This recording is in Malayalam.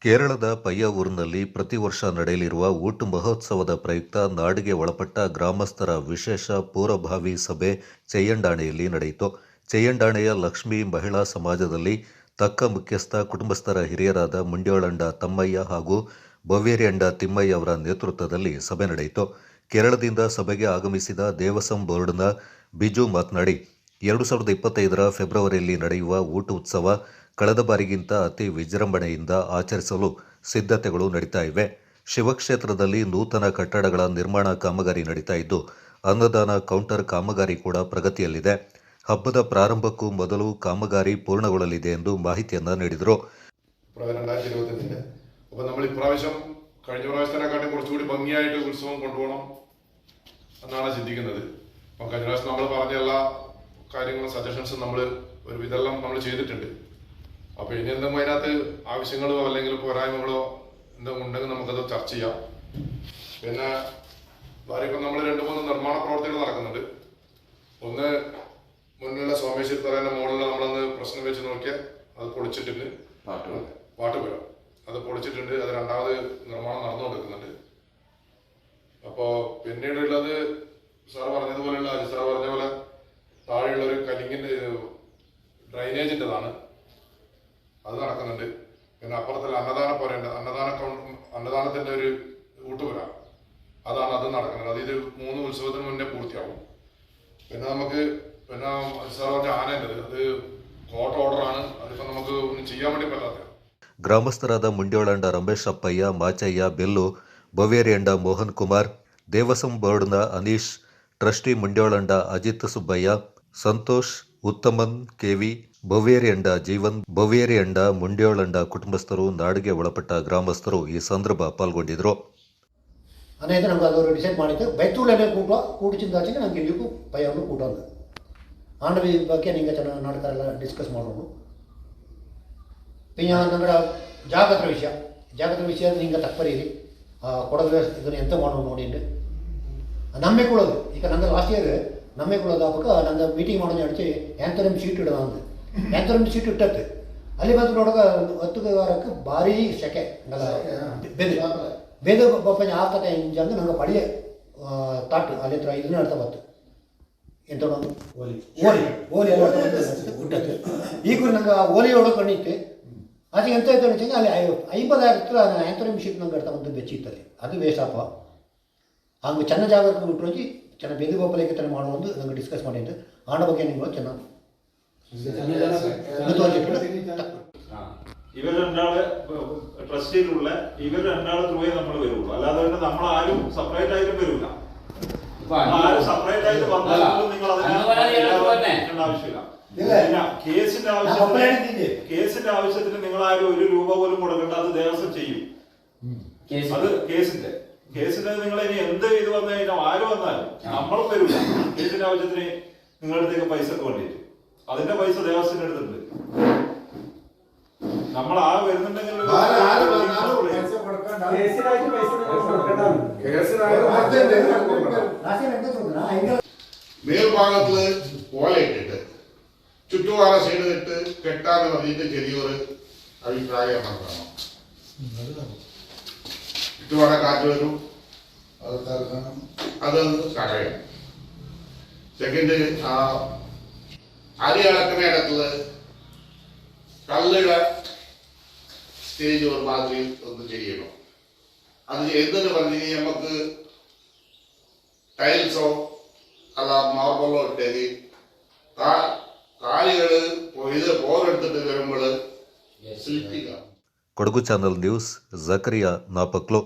ಕೇರಳದ ಪಯ್ಯಾವೂರಿನಲ್ಲಿ ಪ್ರತಿ ವರ್ಷ ನಡೆಯಲಿರುವ ಊಟು ಮಹೋತ್ಸವದ ಪ್ರಯುಕ್ತ ನಾಡಿಗೆ ಒಳಪಟ್ಟ ಗ್ರಾಮಸ್ಥರ ವಿಶೇಷ ಪೂರ್ವಭಾವಿ ಸಭೆ ಚೆಯ್ಯಂಡಾಣೆಯಲ್ಲಿ ನಡೆಯಿತು. ಚೆಯ್ಯಂಡಾಣೆಯ ಲಕ್ಷ್ಮೀ ಮಹಿಳಾ ಸಮಾಜದಲ್ಲಿ ತಕ್ಕ ಮುಖ್ಯಸ್ಥ ಕುಟುಂಬಸ್ಥರ ಹಿರಿಯರಾದ ಮುಂಡ್ಯೋಳಂಡ ತಮ್ಮಯ್ಯ ಹಾಗೂ ಬೊವೇರಿಯಂಡ ತಿಮ್ಮಯ್ಯ ಅವರ ನೇತೃತ್ವದಲ್ಲಿ ಸಭೆ ನಡೆಯಿತು. ಕೇರಳದಿಂದ ಸಭೆಗೆ ಆಗಮಿಸಿದ ದೇವಸಂ ಬೋರ್ಡ್ನ ಬಿಜು ಮಾತನಾಡಿ, 2025ರ ಫೆಬ್ರವರಿಯಲ್ಲಿ ನಡೆಯುವ ಊಟ ಉತ್ಸವ ಕಳೆದ ಬಾರಿಗಿಂತ ಅತಿ ವಿಜೃಂಭಣೆಯಿಂದ ಆಚರಿಸಲು ಸಿದ್ಧತೆಗಳು ನಡೀತಾ ಇವೆ. ಶಿವಕ್ಷೇತ್ರದಲ್ಲಿ ನೂತನ ಕಟ್ಟಡಗಳ ನಿರ್ಮಾಣ ಕಾಮಗಾರಿ ನಡೀತಾ ಇದ್ದು, ಅನ್ನದಾನ ಕೌಂಟರ್ ಕಾಮಗಾರಿ ಕೂಡ ಪ್ರಗತಿಯಲ್ಲಿದೆ. ಹಬ್ಬದ ಪ್ರಾರಂಭಕ್ಕೂ ಮೊದಲು ಕಾಮಗಾರಿ ಪೂರ್ಣಗೊಳ್ಳಲಿದೆ ಎಂದು ಮಾಹಿತಿಯನ್ನ നീಡಿದರು. നമ്മൾ ഇപ്രാവശ്യം കഴിഞ്ഞ പ്രാവശ്യത്തിനെക്കാട്ടും കുറച്ചുകൂടി ഭംഗിയായിട്ട് ഉത്സവം കൊണ്ടുപോകണം എന്നാണ് ചിന്തിക്കുന്നത്. അപ്പം കഴിഞ്ഞ പ്രാവശ്യം നമ്മൾ പറഞ്ഞ എല്ലാ കാര്യങ്ങളും സജഷൻസും ഇതെല്ലാം നമ്മൾ ചെയ്തിട്ടുണ്ട്. അപ്പോൾ ഇനി എന്തെങ്കിലും അതിനകത്ത് ആവശ്യങ്ങളോ അല്ലെങ്കിൽ പോരായ്മകളോ എന്തെങ്കിലും ഉണ്ടെങ്കിൽ നമുക്കത് ചർച്ച ചെയ്യാം. പിന്നെ ഇപ്പം നമ്മൾ 2-3 നിർമ്മാണ പ്രവർത്തികൾ നടക്കുന്നുണ്ട്. ഒന്ന് മുന്നിലുള്ള സോമേശ്വരി തറേൻ്റെ മുകളിൽ നമ്മളൊന്ന് പ്രശ്നം വെച്ച് നോക്കിയാൽ അത് പൊളിച്ചിട്ടുണ്ട്, പാട്ടുപുരം അത് പൊളിച്ചിട്ടുണ്ട്. അത് രണ്ടാമത് നിർമ്മാണം നടന്നുകൊണ്ടിരിക്കുന്നുണ്ട്. അപ്പോൾ പിന്നീടുള്ളത് സാർ പറഞ്ഞതുപോലെയുള്ള അജി സാർ പറഞ്ഞ പോലെ താഴെയുള്ളൊരു കലിങ്ങിൻ്റെ ഡ്രൈനേജിൻ്റെതാണ്, അത് നടക്കുന്നുണ്ട്. പിന്നെ അപ്പുറത്തുള്ള അന്നദാനത്തിൻ്റെ ഒരു ഊട്ടുപുര അത് നടക്കുന്നത്. അത് ഇത് 3 ഉത്സവത്തിന് മുന്നേ പൂർത്തിയാവും. പിന്നെ നമുക്ക് സാർ പറഞ്ഞ ആനേണ്ടത് അത് കോർട്ട് ഓർഡറാണ്. അതിപ്പോൾ നമുക്ക് ഒന്നും ചെയ്യാൻ വേണ്ടി പറ്റാത്ത. ಗ್ರಾಮಸ್ಥರಾದ ಮುಂಡ್ಯೋಳಂಡ ರಮೇಶ್ ಅಪ್ಪಯ್ಯ, ಮಾಚಯ್ಯ, ಬೆಲ್ಲು, ಬೊವೇರಿಯಂಡ ಮೋಹನ್ ಕುಮಾರ್, ದೇವಸಂ ಬೋರ್ಡ್ನ ಅನೀಶ್, ಟ್ರಸ್ಟಿ ಮುಂಡ್ಯೋಳಂಡ ಅಜಿತ್ ಸುಬ್ಬಯ್ಯ, ಸಂತೋಷ್, ಉತ್ತಮನ್, ಕೆವಿ, ಬೊವೇರಿಯಂಡ ಜೀವನ್, ಬೊವೇರಿಯಂಡ ಮುಂಡ್ಯೋಳಂಡ ಕುಟುಂಬಸ್ಥರು, ನಾಡಿಗೆ ಒಳಪಟ್ಟ ಗ್ರಾಮಸ್ಥರು ಈ ಸಂದರ್ಭ ಪಾಲ್ಗೊಂಡಿದ್ದರು. ಅನೇಕ ನಮ್ಗೆ ಅದವರು ಡಿಸೈಡ್ ಮಾಡಿದ್ದು ಬೈತೂರಲ್ಲೇ ಕೂಡಿಸಿದಾಚೆಗೆ ನಮ್ಗೆ ಇಲ್ಲಿಗೂ ಪಯ್ಯವನ್ನು ಕೂಟೋದು ಆಂಡವಿ ಬಗ್ಗೆ ನಿಂಗೆ ಚೆನ್ನಾಗಿ ನಾಟಕರೆಲ್ಲ ಡಿಸ್ಕಸ್ ಮಾಡೋಣ. പിന്നെ നമ്മുടെ ಜಾಗದ ವಿಷಯ ನಿಂಗೆ ತಪ್ಪರೀರಿ ಕೊಡೋದು ಇದನ್ನು ಎಂತ ಮಾಡೋದು ನೋಡಿಂಡು ನಮ್ಮೆ ಕೊಡೋದು. ಈಗ ನಂದು ಲಾಸ್ಟ್ ಇಯರ್ ನಮ್ಮೆ ಕೊಡೋದು ಹಬ್ಬಕ್ಕೆ ನಂದು ಮೀಟಿಂಗ್ ಮಾಡೋದು ಅಡಿಸಿ ಎಂಥರಮ್ ಶೀಟ್ ಇಡೋದು ಅಂದು ಎಂಥರಮ್ ಶೀಟ್ ಇಟ್ಟದ್ದು ಅಲ್ಲಿ ಬಂದು ನೋಡುವಾಗ 10 ವಾರಕ್ಕೆ ಭಾರಿ ಸೆಕೆ ಬೇದು ಬಪ್ಪನ ಆಕತೆ ಇಂಜಂದು ನಂಗೆ ಪಡಿಯ ತಾಟು ಅಲ್ಲಿ ಹತ್ರ ಇದನ್ನ ಅರ್ಥ ಬತ್ತು ಎಂತ ಓಲಿ ಎಲ್ಲ ಉಟ್ಟದ್ದು. ಈಗ ನಂಗೆ ಆ ಓಲಿ ಹೊಡೋಕೆ ಕಣ್ಣಿತ್ತು. ಅದು ಎಂತ ಆಯ್ತು ಅನಿಸಿಂಗ ಅಲ್ಲಿ 50,000 ಆ್ಯಂಥರಮ್ ಶೀಟ್ ನಂಗೆ ಅರ್ಥ ಬಂದು ಬೆಚ್ಚಿತ್ತಲ್ಲಿ ಅದು ವೇಸ್ಟಪ್ಪ. ಹಂಗೆ ಚೆನ್ನ ಜಾಗಕ್ಕೆ ಬಿಟ್ಟೋಗಿ ಚೆನ್ನಾಗಿ ಬೆದು ಗೋಪಾಲಕ್ಕೆ ಚೆನ್ನಾಗಿ ಮಾಡೋದು ನಂಗೆ ಡಿಸ್ಕಸ್ ಮಾಡಿದ್ದು ಆಡ ಬಗ್ಗೆ നിങ്ങൾ ಚೆನ್ನಾಗಿ ഇവർ രണ്ടാള് ട്രസ്റ്റിയിലുള്ള ഇവർ രണ്ടാള് ത്രൂവേ നമ്മൾ വരുള്ളൂ. അല്ലാതെ തന്നെ നമ്മൾ ആരും സെപ്പറേറ്റ് ആയിട്ടും വരില്ല. ആരും സെപ്പറേറ്റ് ആയിട്ട് വന്നാലും നിങ്ങൾ അതിനെ ആവശ്യമില്ല. കേസിന്റെ ആവശ്യത്തിന് നിങ്ങൾ ആരും 1 രൂപ പോലും കൊടുക്കേണ്ട. അത് ദേവസ്വം ചെയ്യും. അത് കേസിന്റെ നിങ്ങൾ ഇനി എന്ത് ഇത് വന്നു കഴിഞ്ഞാൽ ആര് വന്നാലും നമ്മളും വരില്ല. കേസിന്റെ ആവശ്യത്തിന് നിങ്ങളുടെ അടുത്തേക്ക് പൈസ ഒക്കെ വേണ്ടിയിട്ട് അതിന്റെ പൈസ ദേവസ്വത്തിന്റെ അടുത്തുണ്ട്. നമ്മൾ ആ വരുന്നുണ്ടെങ്കിൽ മേൽഭാഗത്ത് ഓലയിട്ടിട്ട് ചുറ്റുപാറ സൈഡിലിട്ട് കെട്ടാന്ന് പറഞ്ഞിട്ട് ചെറിയൊരു അഭിപ്രായമാണ്. ചുറ്റുപാറ കാറ്റ് വരും, അതൊന്ന് തടയാം. സെക്കൻഡ്, അരി അളക്കുന്ന ഇടത്തില് കല്ലുടെ സ്റ്റേജ് ഒരു മാതിരി ഒന്ന് ചെയ്യണം. അത് എന്തെന്ന് പറഞ്ഞു കഴിഞ്ഞാൽ നമുക്ക് ടൈൽസോ അല്ല മാർബിളോ ഇട്ടേക്ക് കാലുകള് ഇത് പോരെടുത്തിട്ട് വരുമ്പോൾ ಕೊಡಗು ಚಾನಲ್ ನ್ಯೂಸ್, ಜಕರಿಯಾ ನಾಪಕ್ಲು.